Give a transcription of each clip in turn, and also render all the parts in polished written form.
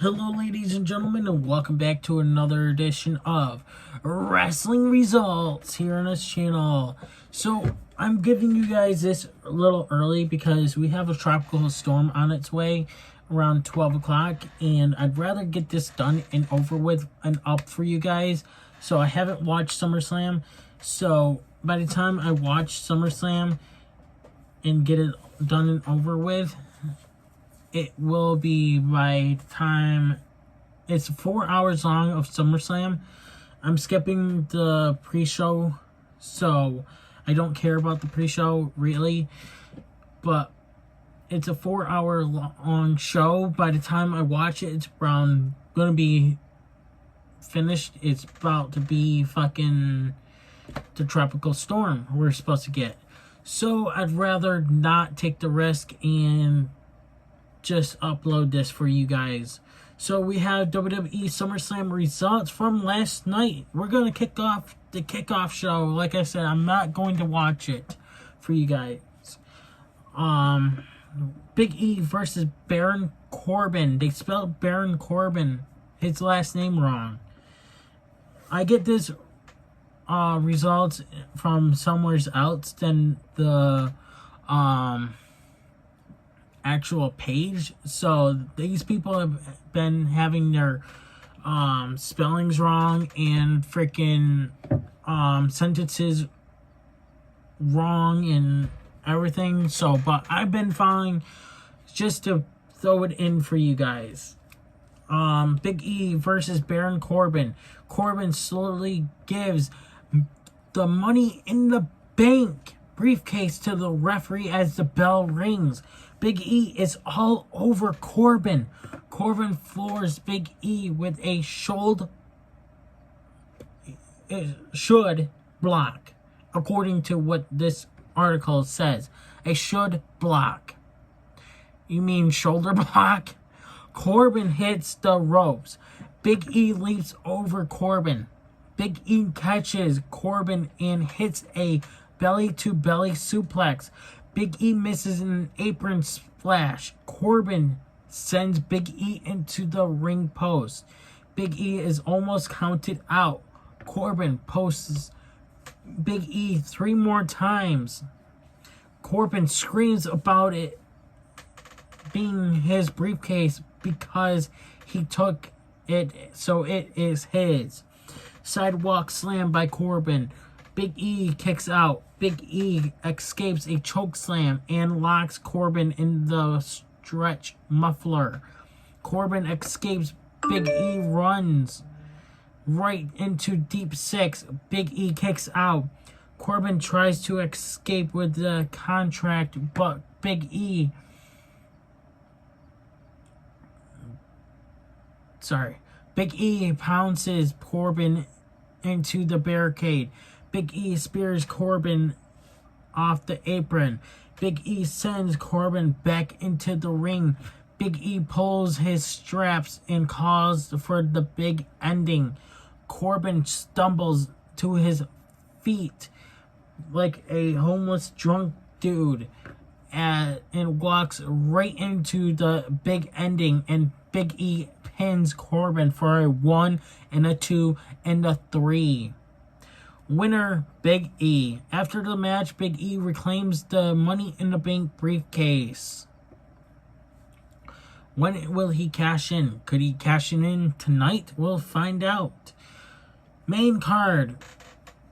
Hello, ladies and gentlemen, and welcome back to another edition of Wrestling Results here on this channel. So, I'm giving you guys this a little early because we have a tropical storm on its way around 12 o'clock, and I'd rather get this done and over with and up for you guys. So, I haven't watched SummerSlam, so by the time I watch SummerSlam and get it done and over with, it will be by the time it's 4 hours long of SummerSlam. I'm skipping the pre-show, so I don't care about the pre-show really, but it's a 4 hour long show. By the time I watch it, it's around gonna be finished. It's about to be fucking the tropical storm we're supposed to get. So I'd rather not take the risk and just upload this for you guys. So we have WWE SummerSlam results from last night. We're going to kick off the kickoff show. Like I said, I'm not going to watch it for you guys. Big E versus Baron Corbin. They spelled Baron Corbin, his last name, wrong. I get this results from somewhere else than the actual page. So these people have been having their spellings wrong and freaking sentences wrong and everything. So, but I've been following just to throw it in for you guys. Big E versus Baron Corbin. Corbin slowly gives the Money in the Bank briefcase to the referee as the bell rings. Big E is all over Corbin. Corbin floors Big E with a should block, according to what this article says. A should block. You mean shoulder block? Corbin hits the ropes. Big E leaps over Corbin. Big E catches Corbin and hits a belly-to-belly suplex. Big E misses an apron splash. Corbin sends Big E into the ring post. Big E is almost counted out. Corbin posts Big E 3 more times. Corbin screams about it being his briefcase because he took it, so it is his. Sidewalk slam by Corbin. Big E kicks out. Big E escapes a choke slam and locks Corbin in the stretch muffler. Corbin escapes. Big E runs right into deep six. Big E kicks out. Corbin tries to escape with the contract, but Big E pounces Corbin into the barricade. Big E spears Corbin off the apron. Big E sends Corbin back into the ring. Big E pulls his straps and calls for the big ending. Corbin stumbles to his feet like a homeless drunk dude and walks right into the big ending, and Big E pins Corbin for a 1 and a 2 and a 3. Winner, Big E. After the match, Big E reclaims the Money in the Bank briefcase. When will he cash in? Could he cash it in tonight? We'll find out. Main card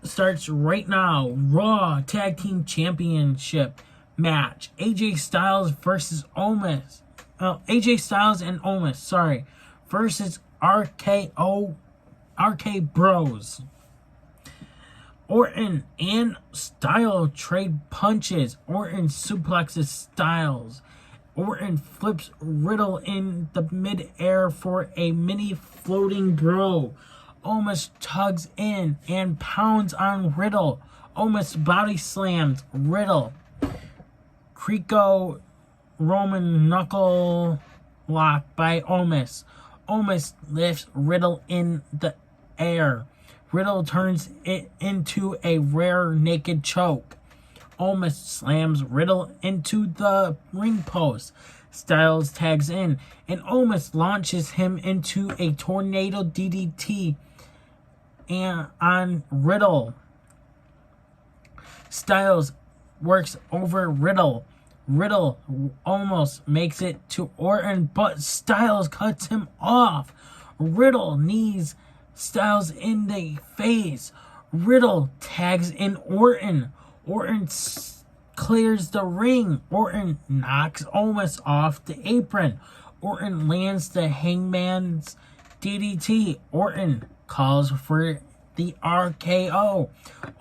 starts right now. Raw Tag Team Championship match. AJ Styles versus Omos. AJ Styles and Omos, versus RK Bros. Orton and Styles trade punches. Orton suplexes Styles. Orton flips Riddle in the mid-air for a mini floating bro. Omos tugs in and pounds on Riddle. Omos body slams Riddle. Creco Roman knuckle lock by Omos. Omos lifts Riddle in the air. Riddle turns it into a rare naked choke. Omos slams Riddle into the ring post. Styles tags in and almost launches him into a tornado DDT on Riddle. Styles works over Riddle. Riddle almost makes it to Orton, but Styles cuts him off. Riddle knees Styles in the face. Riddle tags in Orton. Orton clears the ring. Orton knocks Omos off the apron. Orton lands the Hangman's DDT. Orton calls for the RKO.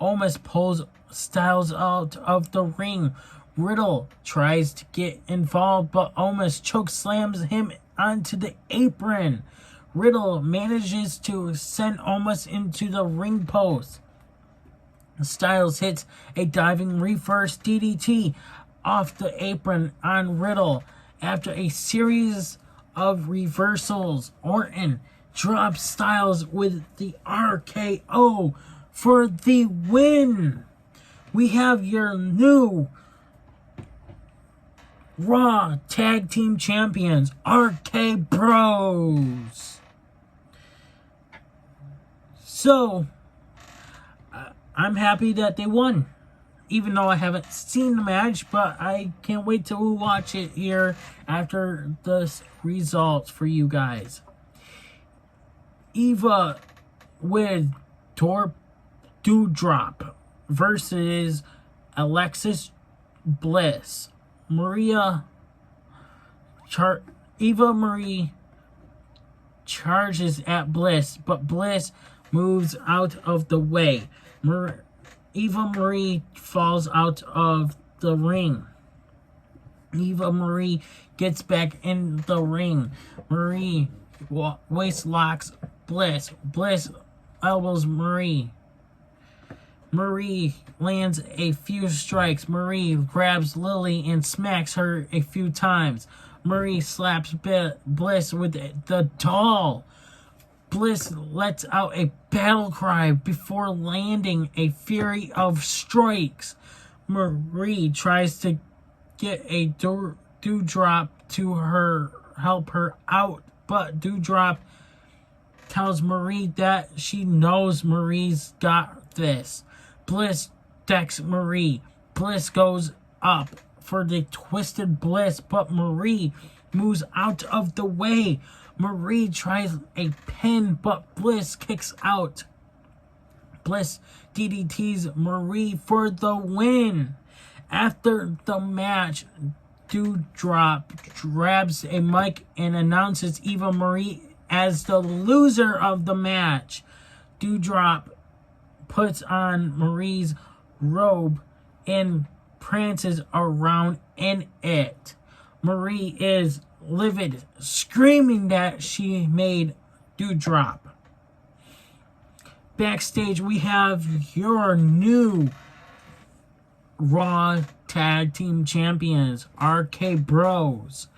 Omos pulls Styles out of the ring. Riddle tries to get involved, but Omos chokeslams him onto the apron. Riddle manages to send Omos into the ring post. Styles hits a diving reverse DDT off the apron on Riddle. After a series of reversals, Orton drops Styles with the RKO for the win. We have your new Raw Tag Team Champions, RK Bros. So, I'm happy that they won. Even though I haven't seen the match, but I can't wait to watch it here after the results for you guys. Eva with Doudrop versus Alexis Bliss. Eva Marie charges at Bliss, but Bliss moves out of the way. Eva Marie falls out of the ring. Eva Marie gets back in the ring. Marie waist locks Bliss. Bliss elbows Marie. Marie lands a few strikes. Marie grabs Lily and smacks her a few times. Marie slaps Bliss with the doll. Bliss lets out a battle cry before landing a fury of strikes. Marie tries to get a Doudrop to help her out, but Doudrop tells Marie that she knows Marie's got this. Bliss decks Marie. Bliss goes up for the twisted Bliss, but Marie moves out of the way. Marie tries a pin, but Bliss kicks out. Bliss DDTs Marie for the win. After the match, Doudrop grabs a mic and announces Eva Marie as the loser of the match. Doudrop puts on Marie's robe and prances around in it. Marie is livid, screaming that she made Doudrop. Backstage, we have your new Raw Tag Team Champions, RK Bros,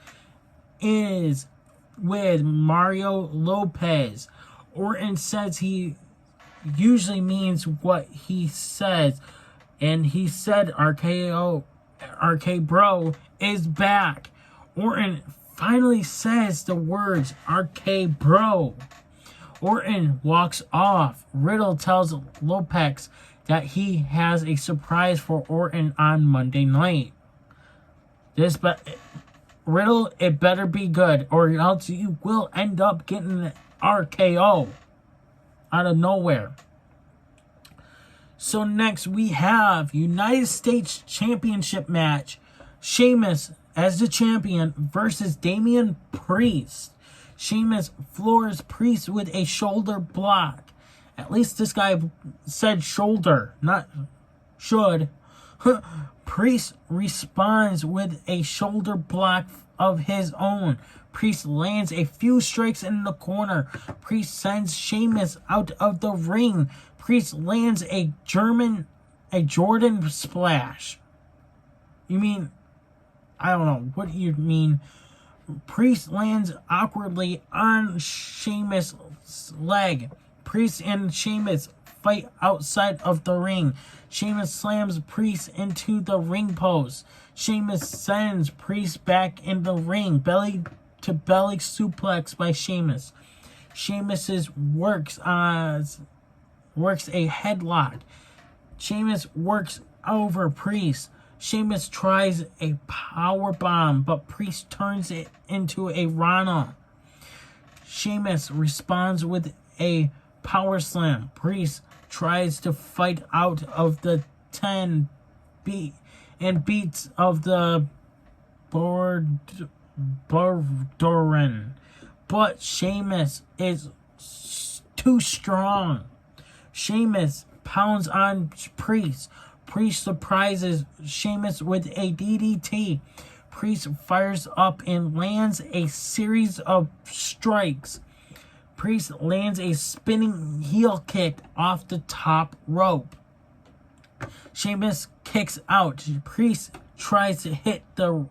is with Mario Lopez. Orton says he usually means what he says, and he said RK Bro is back. Orton finally says the words RK Bro. Orton walks off. Riddle tells Lopez that he has a surprise for Orton on Monday night. Riddle, it better be good, or else you will end up getting an RKO out of nowhere. So next we have United States Championship match. Sheamus as the champion versus Damian Priest. Sheamus floors Priest with a shoulder block. At least this guy said shoulder, not should. Priest responds with a shoulder block of his own. Priest lands a few strikes in the corner. Priest sends Sheamus out of the ring. Priest lands a Jordan splash. You mean, I don't know. What do you mean? Priest lands awkwardly on Sheamus' leg. Priest and Sheamus fight outside of the ring. Sheamus slams Priest into the ring post. Sheamus sends Priest back in the ring. Belly to belly suplex by Sheamus. Sheamus works a headlock. Sheamus works over Priest. Sheamus tries a power bomb, but Priest turns it into a Rana. Sheamus responds with a power slam. Priest tries to fight out of the 10 beats of the Bordoran. But Sheamus is too strong. Sheamus pounds on Priest. Priest surprises Sheamus with a DDT. Priest fires up and lands a series of strikes. Priest lands a spinning heel kick off the top rope. Sheamus kicks out. Priest tries to hit the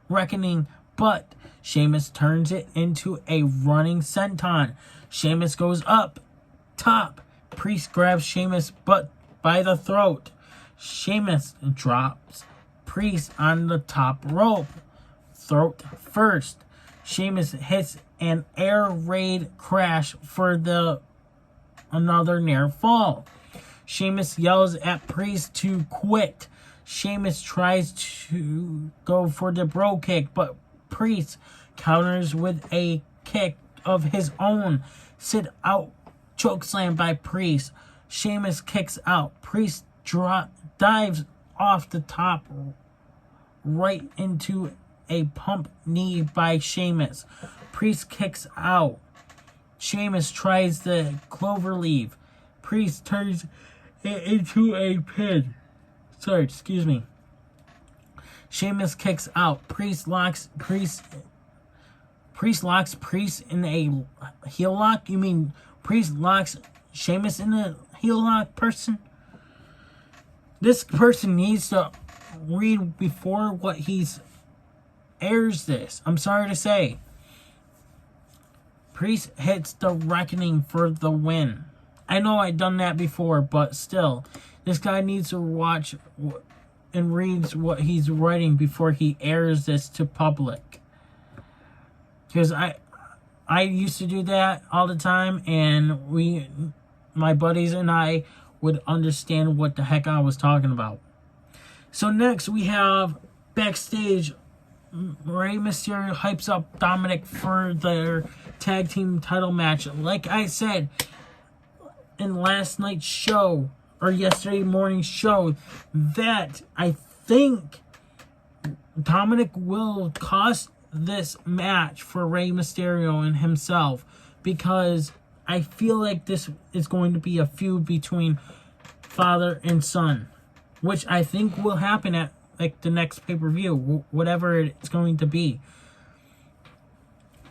Reckoning, but Sheamus turns it into a running senton. Sheamus goes up top. Priest grabs Sheamus by the throat. Sheamus drops Priest on the top rope. Throat first. Sheamus hits an air raid crash for another near fall. Sheamus yells at Priest to quit. Sheamus tries to go for the bro kick, but Priest counters with a kick of his own. Sit out chokeslam by Priest. Sheamus kicks out. Priest dives off the top right into a pump knee by Sheamus. Priest kicks out. Sheamus tries the cloverleaf. Priest turns it into a pin. Sheamus kicks out. Priest locks Priest in a heel lock? You mean Priest locks Sheamus in a heel lock, person? This person needs to read before what he's airs this. I'm sorry to say. Priest hits the Reckoning for the win. I know I've done that before, but still, this guy needs to watch and reads what he's writing before he airs this to public. Because I used to do that all the time, and my buddies and I would understand what the heck I was talking about. So next we have backstage, Rey Mysterio hypes up Dominic for their tag team title match. Like I said in last night's show, or yesterday morning's show, that I think Dominic will cost this match for Rey Mysterio and himself, because I feel like this is going to be a feud between father and son, which I think will happen at like the next pay-per-view, whatever it's going to be.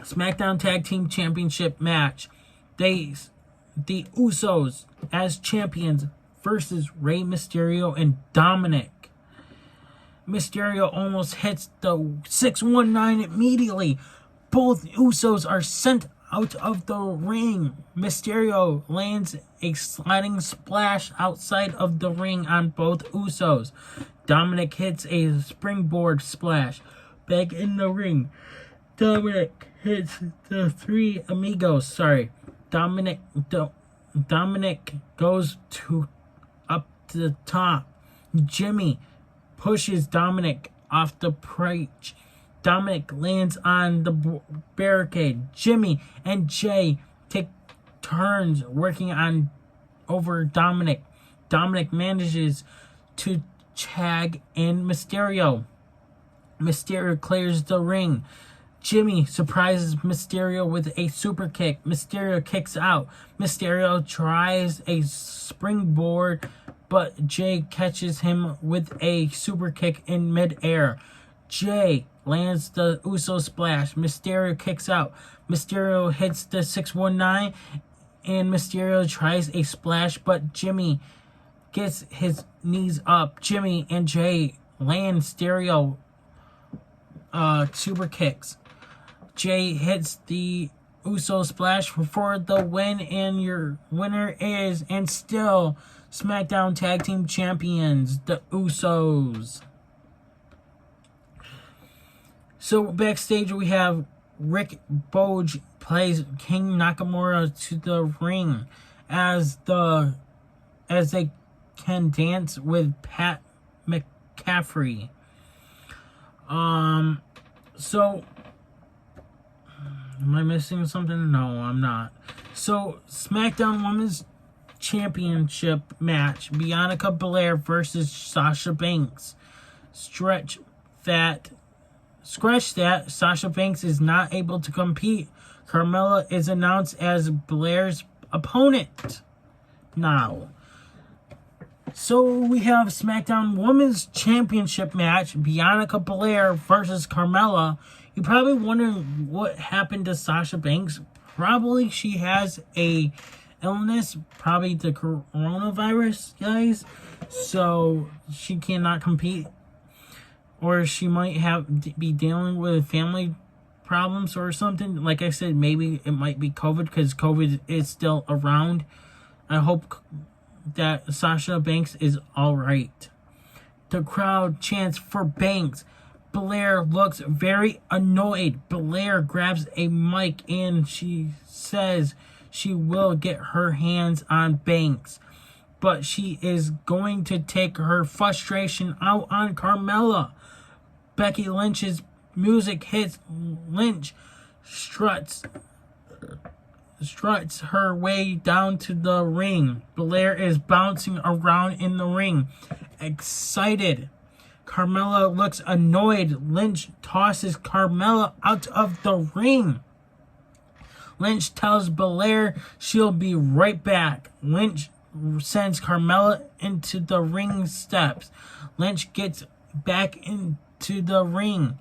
SmackDown Tag Team Championship match. The Usos as champions versus Rey Mysterio and Dominic. Mysterio almost hits the 619 immediately. Both Usos are sent out of the ring. Mysterio lands a sliding splash outside of the ring on both Usos. Dominic hits a springboard splash back in the ring. Dominic hits the three amigos. Dominic goes up to the top. Jimmy pushes Dominic off the perch. Dominic lands on the barricade. Jimmy and Jay take turns working over Dominic. Dominic manages to tag in Mysterio. Mysterio clears the ring. Jimmy surprises Mysterio with a super kick. Mysterio kicks out. Mysterio tries a springboard, but Jay catches him with a super kick in midair. Jay lands the Uso splash. Mysterio kicks out. Mysterio hits the 619, and Mysterio tries a splash, but Jimmy gets his knees up. Jimmy and Jay land stereo super kicks. Jay hits the Uso splash for the win, and your winner is, and still, SmackDown Tag Team Champions, the Usos. So backstage we have Rick Boge plays King Nakamura to the ring as they can dance with Pat McCaffrey. So am I missing something? No, I'm not. So SmackDown Women's Championship match: Bianca Belair versus Sasha Banks. Scratch that, Sasha Banks is not able to compete. Carmella is announced as Belair's opponent now. So we have SmackDown Women's Championship match: Bianca Belair versus Carmella. You're probably wondering what happened to Sasha Banks. Probably she has a illness, probably the coronavirus, guys. So she cannot compete. Or she might be dealing with family problems or something. Like I said, maybe it might be COVID, because COVID is still around. I hope that Sasha Banks is alright. The crowd chants for Banks. Belair looks very annoyed. Belair grabs a mic and she says she will get her hands on Banks, but she is going to take her frustration out on Carmella. Becky Lynch's music hits. Lynch struts her way down to the ring. Belair is bouncing around in the ring, excited. Carmella looks annoyed. Lynch tosses Carmella out of the ring. Lynch tells Belair she'll be right back. Lynch sends Carmella into the ring steps. Lynch gets back into the ring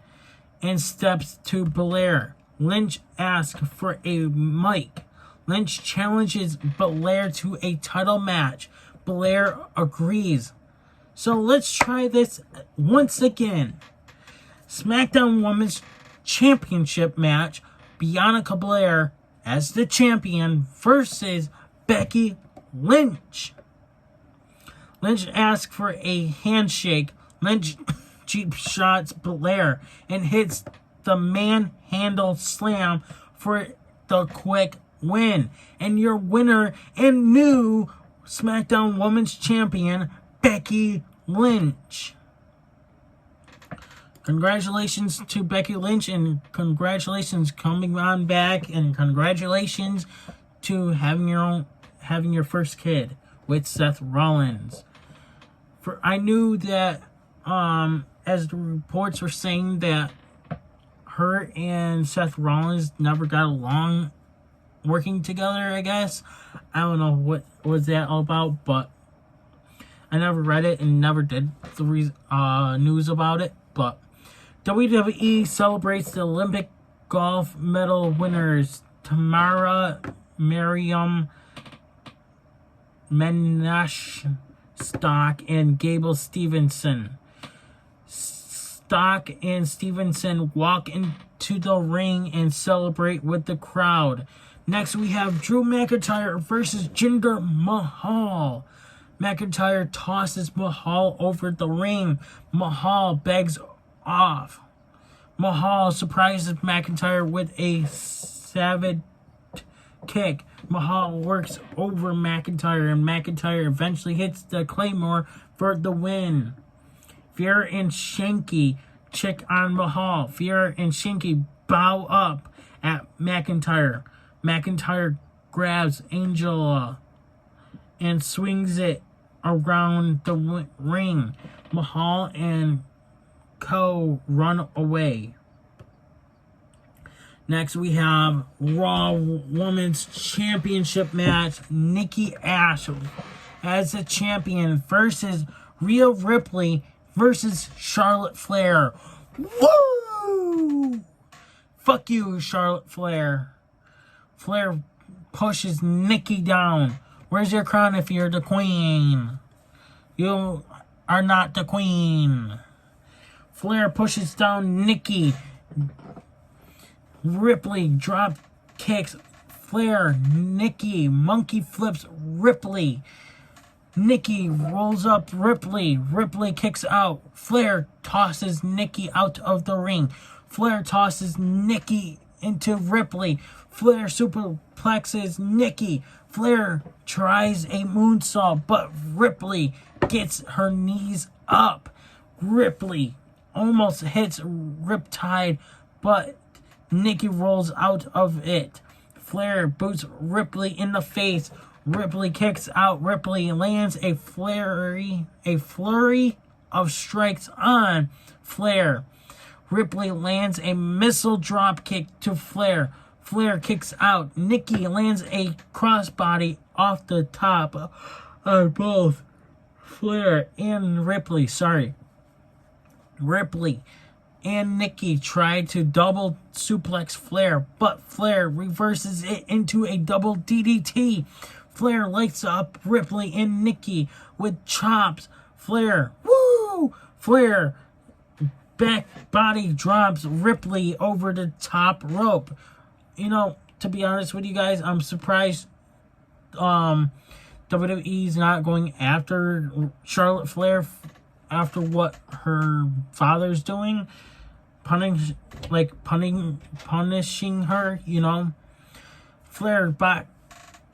and steps to Belair. Lynch asks for a mic. Lynch challenges Belair to a title match. Belair agrees. So let's try this once again. SmackDown Women's Championship match: Bianca Belair as the champion versus Becky Lynch. Lynch asks for a handshake. Lynch cheap shots Belair and hits the manhandle slam for the quick win. And your winner and new SmackDown Women's Champion, Becky Lynch. Congratulations to Becky Lynch, and congratulations coming on back, and congratulations to having your first kid with Seth Rollins. I knew that as the reports were saying that her and Seth Rollins never got along working together, I guess. I don't know what was that all about, but I never read it and never did the news about it. But WWE celebrates the Olympic golf medal winners Tamara Miriam Stock and Gable Stevenson. Stock and Stevenson walk into the ring and celebrate with the crowd. Next, we have Drew McIntyre versus Jinder Mahal. McIntyre tosses Mahal over the ring. Mahal begs off. Mahal surprises McIntyre with a savage kick. Mahal works over McIntyre, and McIntyre eventually hits the Claymore for the win. Fierro and Shanky check on Mahal. Fierro and Shanky bow up at McIntyre. McIntyre grabs Angela and swings it around the ring. Mahal and Co run away. Next, we have Raw Women's Championship match: Nikki Ash as the champion versus Rhea Ripley versus Charlotte Flair. Woo! Fuck you, Charlotte Flair. Flair pushes Nikki down. Where's your crown if you're the queen? You are not the queen. Flair pushes down Nikki. Ripley kicks Flair. Nikki monkey flips Ripley. Nikki rolls up Ripley. Ripley kicks out. Flair tosses Nikki out of the ring. Flair tosses Nikki into Ripley. Flair superplexes Nikki. Flair tries a moonsault, but Ripley gets her knees up. Ripley almost hits Riptide, but Nikki rolls out of it. Flair boots Ripley in the face. Ripley kicks out. Ripley lands a flurry of strikes on Flair. Ripley lands a missile drop kick to Flair. Flair kicks out. Nikki lands a crossbody off the top on both Flair and Ripley. Ripley and Nikki try to double suplex Flair, but Flair reverses it into a double DDT. Flair lights up Ripley and Nikki with chops. Flair back body drops Ripley over the top rope. You know, to be honest with you guys, I'm surprised WWE's not going after Charlotte Flair after what her father's doing, punishing her, you know. Flair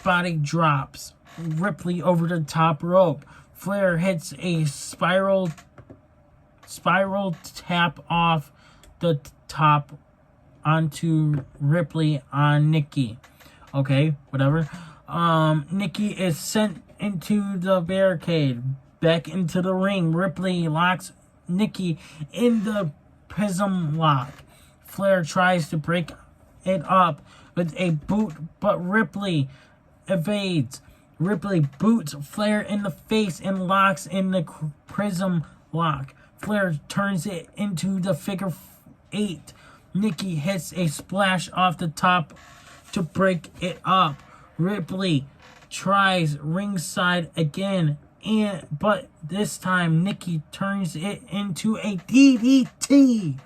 body drops Ripley over the top rope. Flair hits a spiral tap off the top onto Ripley on Nikki. Okay, whatever. Nikki is sent into the barricade, back into the ring. Ripley locks Nikki in the prism lock. Flair tries to break it up with a boot, but Ripley evades. Ripley boots Flair in the face and locks in the prism lock. Flair turns it into the figure 8. Nikki hits a splash off the top to break it up. Ripley tries ringside again, but this time Nikki turns it into a DDT.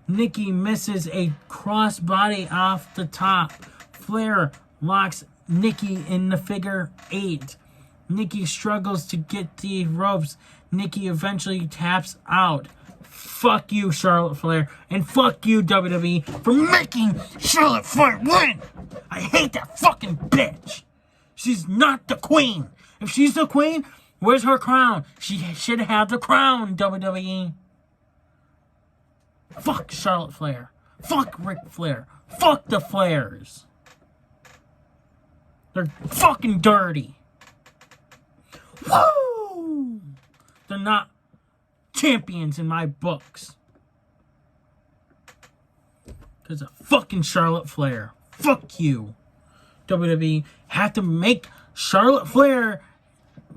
Nikki misses a crossbody off the top. Flair locks Nikki in the figure 8. Nikki struggles to get the ropes. Nikki eventually taps out. Fuck you, Charlotte Flair, and fuck you, WWE, for making Charlotte Flair win. I hate that fucking bitch. She's not the queen. If she's the queen, where's her crown? She should have the crown, WWE. Fuck Charlotte Flair. Fuck Ric Flair. Fuck the Flairs. They're fucking dirty. Woo! They're not champions in my books. Because of fucking Charlotte Flair. Fuck you. WWE had to make Charlotte Flair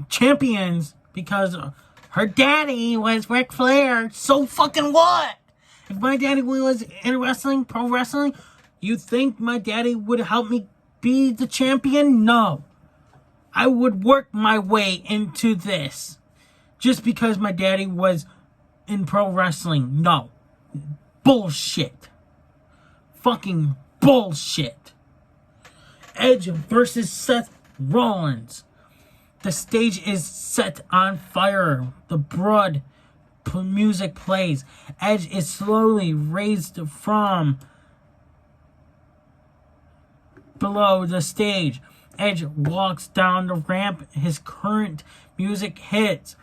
champions because her daddy was Ric Flair. So fucking what? If my daddy was in wrestling, pro wrestling, you think my daddy would help me be the champion? No. I would work my way into this. Just because my daddy was in pro wrestling. No. Bullshit. Fucking bullshit. Edge versus Seth Rollins. The stage is set on fire. The blood music plays. Edge is slowly raised from below the stage. Edge walks down the ramp. His current music hits.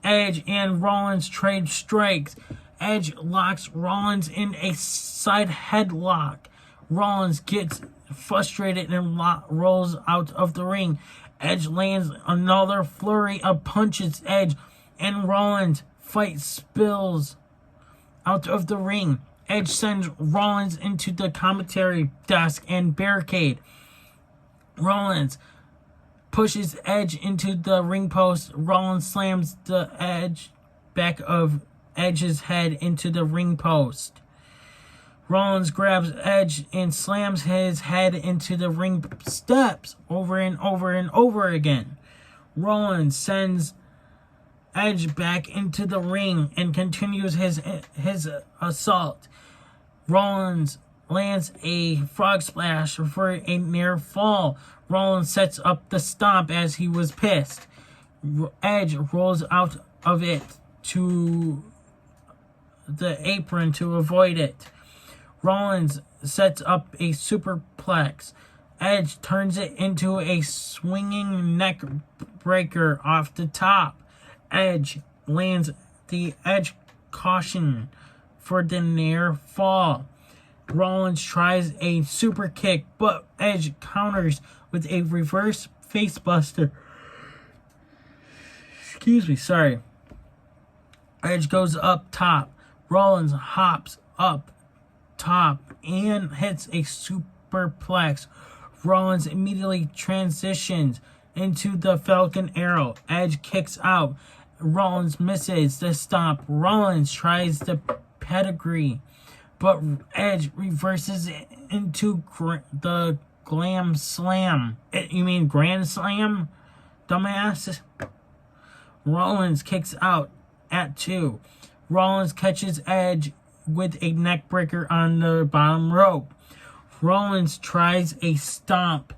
Edge and Rollins trade strikes. Edge locks Rollins in a side headlock. Rollins gets frustrated and rolls out of the ring. Edge lands another flurry of punches. Edge and Rollins fight spills out of the ring. Edge sends Rollins into the commentary desk and barricade. Rollins pushes Edge into the ring post. Rollins slams the back of Edge's head into the ring post. Rollins grabs Edge and slams his head into the ring steps over and over and over again. Rollins sends Edge back into the ring and continues his assault. Rollins lands a frog splash for a near fall. Rollins sets up the stomp as he was pissed. Edge rolls out of it to the apron to avoid it. Rollins sets up a superplex. Edge turns it into a swinging neck breaker off the top. Edge lands the Edge caution for the near fall. Rollins tries a super kick, but Edge counters with a reverse facebuster. Excuse me, sorry. Edge goes up top. Rollins hops up top and hits a superplex. Rollins immediately transitions into the Falcon Arrow. Edge kicks out. Rollins misses the stomp. Rollins tries the pedigree, but Edge reverses it into the Glam Slam. You mean Grand Slam, dumbass? Rollins kicks out at 2. Rollins catches Edge with a neck breaker on the bottom rope. Rollins tries a stomp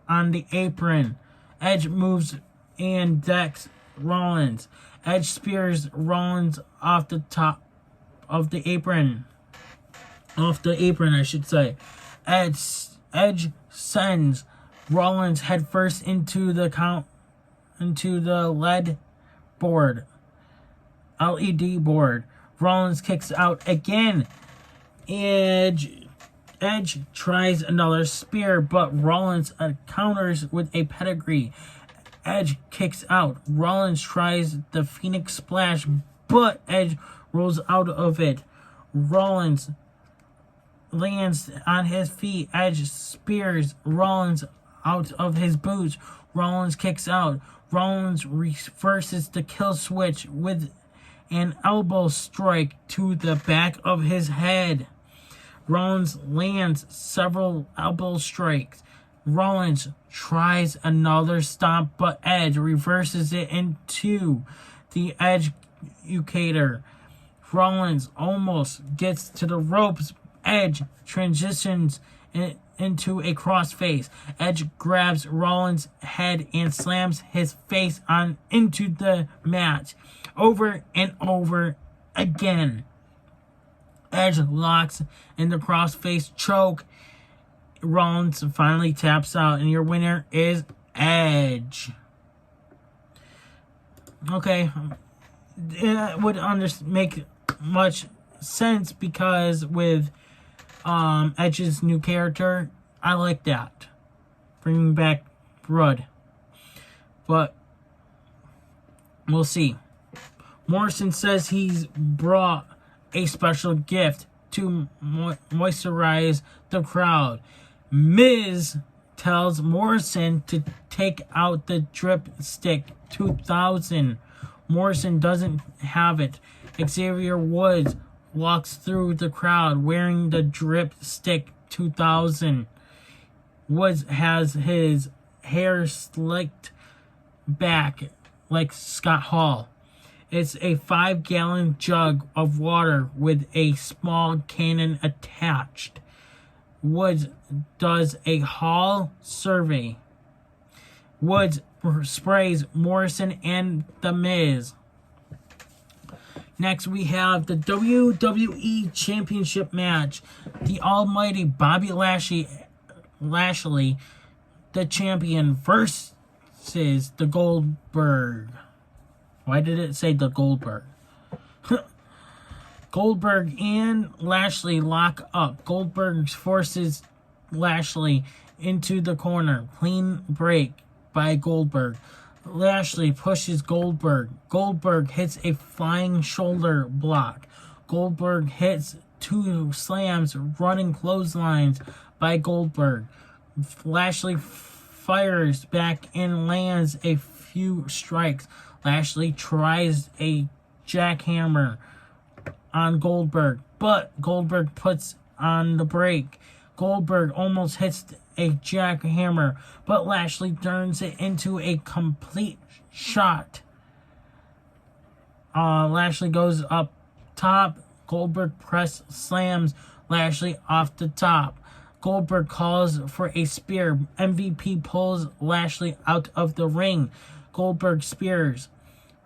on the apron. Edge moves and decks Rollins. Edge spears Rollins off the top of the apron. Off the apron, I should say. Edge sends Rollins headfirst into the LED board. Rollins kicks out again. Edge tries another spear, but Rollins counters with a pedigree. Edge kicks out. Rollins tries the Phoenix Splash, but Edge rolls out of it. Rollins lands on his feet. Edge spears Rollins out of his boots. Rollins kicks out. Rollins reverses the kill switch with an elbow strike to the back of his head. Rollins lands several elbow strikes. Rollins tries another stomp, but Edge reverses it into the Educator. Rollins almost gets to the ropes. Edge transitions into a crossface. Edge grabs Rollins' head and slams his face on into the mat over and over again. Edge locks in the crossface choke. Rollins finally taps out, and your winner is Edge. Okay, it would make much sense because with Edge's new character, I like that, bringing back Blood, but we'll see. Morrison says he's brought a special gift to moisturize the crowd. Miz tells Morrison to take out the Drip Stick 2000. Morrison doesn't have it. Xavier Woods walks through the crowd wearing the Drip Stick 2000. Woods has his hair slicked back like Scott Hall. It's a 5-gallon jug of water with a small cannon attached. Woods does a Hall survey. Woods sprays Morrison and The Miz. Next, we have the WWE Championship match. The almighty Bobby Lashley, the champion, versus the Goldberg. Why did it say the Goldberg? Goldberg and Lashley lock up. Goldberg forces Lashley into the corner. Clean break by Goldberg. Lashley pushes Goldberg. Goldberg hits a flying shoulder block. Goldberg hits 2 slams, running clotheslines by Goldberg. Lashley fires back and lands a few strikes. Lashley tries a jackhammer on Goldberg, but Goldberg puts on the brake. Goldberg almost hits a jackhammer, but Lashley turns it into a complete shot. Lashley goes up top. Goldberg press slams Lashley off the top. Goldberg calls for a spear. MVP pulls Lashley out of the ring. Goldberg spears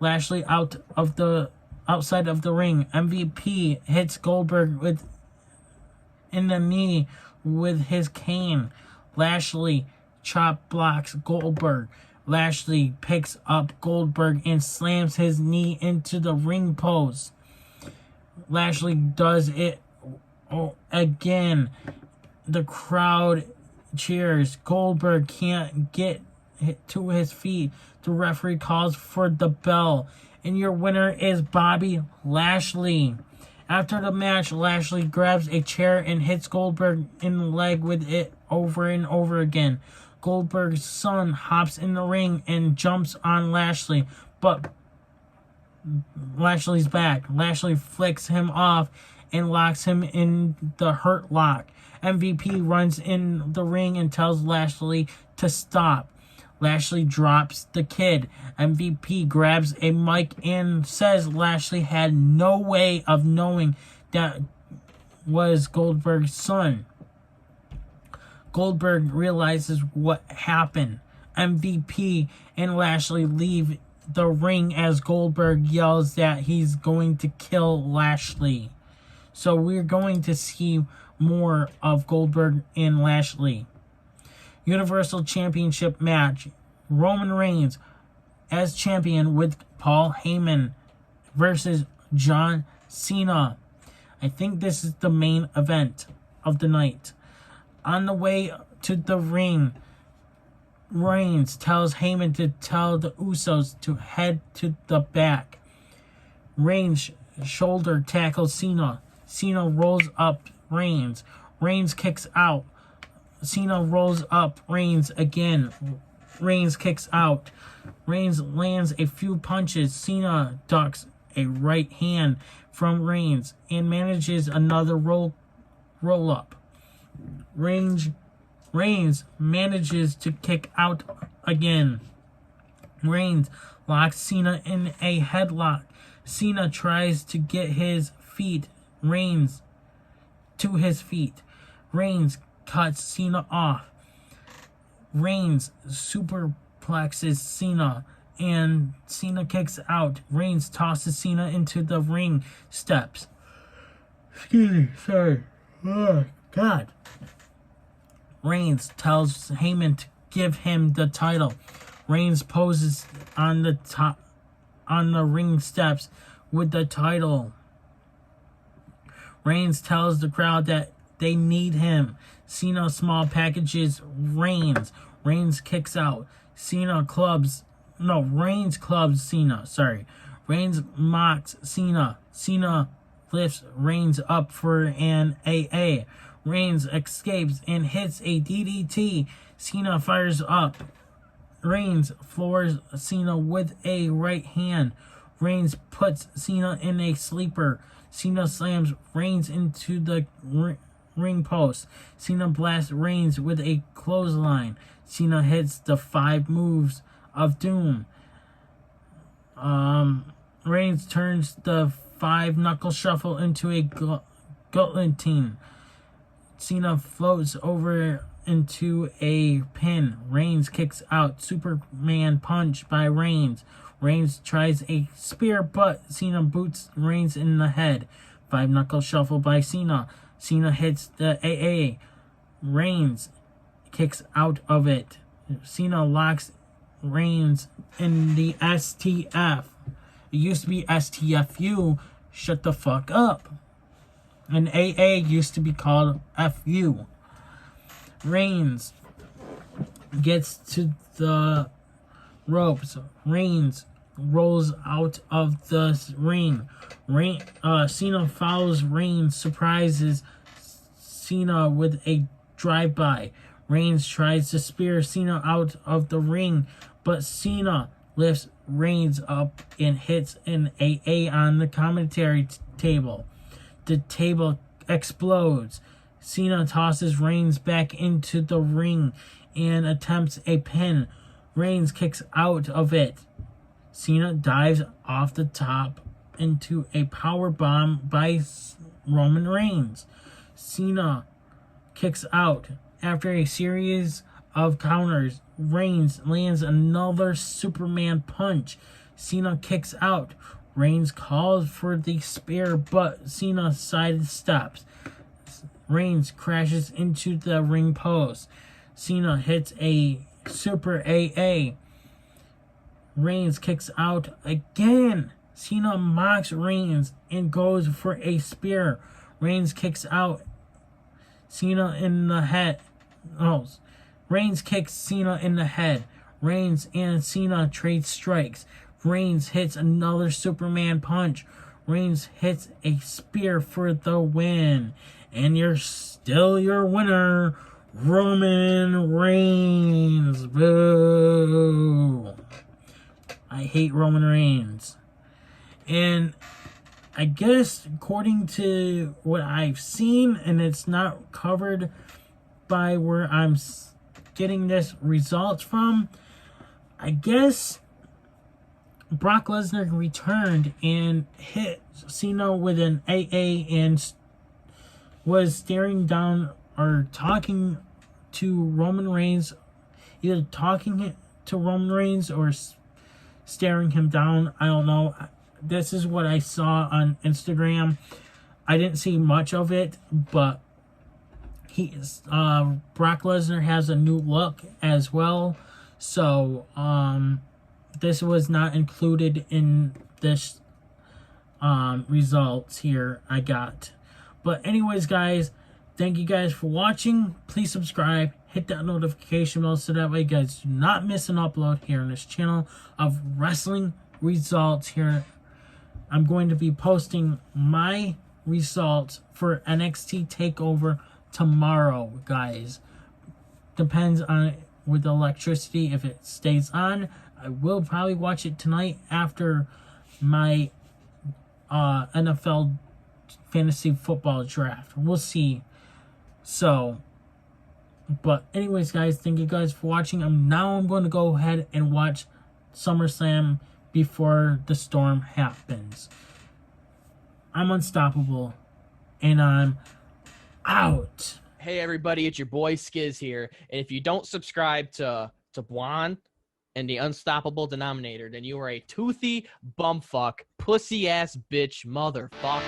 Lashley outside of the ring. MVP hits Goldberg in the knee with his cane. Lashley chop blocks Goldberg. Lashley picks up Goldberg and slams his knee into the ring post. Lashley does it again. The crowd cheers. Goldberg can't get to his feet. The referee calls for the bell. And your winner is Bobby Lashley. After the match, Lashley grabs a chair and hits Goldberg in the leg with it over and over again. Goldberg's son hops in the ring and jumps on Lashley, but Lashley's back. Lashley flicks him off and locks him in the Hurt Lock. MVP runs in the ring and tells Lashley to stop. Lashley drops the kid. MVP grabs a mic and says Lashley had no way of knowing that was Goldberg's son. Goldberg realizes what happened. MVP and Lashley leave the ring as Goldberg yells that he's going to kill Lashley. So we're going to see more of Goldberg and Lashley. Universal Championship match. Roman Reigns as champion with Paul Heyman versus John Cena. I think this is the main event of the night. On the way to the ring, Reigns tells Heyman to tell the Usos to head to the back. Reigns shoulder tackles Cena. Cena rolls up Reigns. Reigns kicks out. Cena rolls up Reigns again. Reigns kicks out. Reigns lands a few punches. Cena ducks a right hand from Reigns and manages another roll up. Reigns manages to kick out again. Reigns locks Cena in a headlock. Cena tries to get Reigns to his feet. Reigns cuts Cena off. Reigns superplexes Cena and Cena kicks out. Reigns tosses Cena into the ring steps. Excuse me, sorry. Oh, God. Reigns tells Heyman to give him the title. Reigns poses on the ring steps with the title. Reigns tells the crowd that they need him. Cena small packages Reigns. Reigns kicks out. Reigns clubs Cena. Sorry. Reigns mocks Cena. Cena lifts Reigns up for an AA. Reigns escapes and hits a DDT. Cena fires up. Reigns floors Cena with a right hand. Reigns puts Cena in a sleeper. Cena slams Reigns into the ring post. Cena blasts Reigns with a clothesline. Cena hits the 5 moves of doom. Reigns turns the 5 knuckle shuffle into a guillotine. Cena floats over into a pin. Reigns kicks out. Superman punch by Reigns. Reigns tries a spear, but Cena boots Reigns in the head. 5 knuckle shuffle by Cena. Cena hits the AA. Reigns kicks out of it. Cena locks Reigns in the STF. It used to be STFU. Shut the fuck up. And AA used to be called FU. Reigns gets to the ropes. Reigns rolls out of the ring. Cena follows Reigns, surprises Cena with a drive-by. Reigns tries to spear Cena out of the ring, but Cena lifts Reigns up and hits an AA on the commentary table. The table explodes. Cena tosses Reigns back into the ring and attempts a pin. Reigns kicks out of it. Cena dives off the top into a power bomb by Roman Reigns. Cena kicks out. After a series of counters, Reigns lands another Superman punch. Cena kicks out. Reigns calls for the spear, but Cena sidesteps. Reigns crashes into the ring post. Cena hits a Super AA. Reigns kicks out again. Cena mocks Reigns and goes for a spear. Reigns kicks out. Cena in the head. Oh, Reigns kicks Cena in the head. Reigns and Cena trade strikes. Reigns hits another Superman punch. Reigns hits a spear for the win. And you're still your winner, Roman Reigns. Boo. I hate Roman Reigns. And I guess according to what I've seen, and it's not covered by where I'm getting this results from, I guess Brock Lesnar returned and hit Cena with an AA and was staring down or talking to Roman Reigns, either talking to Roman Reigns or staring him down. I don't know. This is what I saw on Instagram. I didn't see much of it, but Brock Lesnar has a new look as well. So this was not included in this results here I got. But anyways, guys, thank you guys for watching. Please subscribe, hit that notification bell so that way you guys do not miss an upload here on this channel of wrestling results here. I'm going to be posting my results for NXT TakeOver tomorrow, guys. Depends on with electricity if it stays on. I will probably watch it tonight after my NFL fantasy football draft. We'll see. So, but anyways, guys, thank you guys for watching. I'm going to go ahead and watch SummerSlam before the storm happens. I'm unstoppable, and I'm out. Hey everybody, it's your boy Skiz here, and if you don't subscribe to Blonde and the Unstoppable Denominator, then you are a toothy bumfuck, pussy ass bitch motherfucker.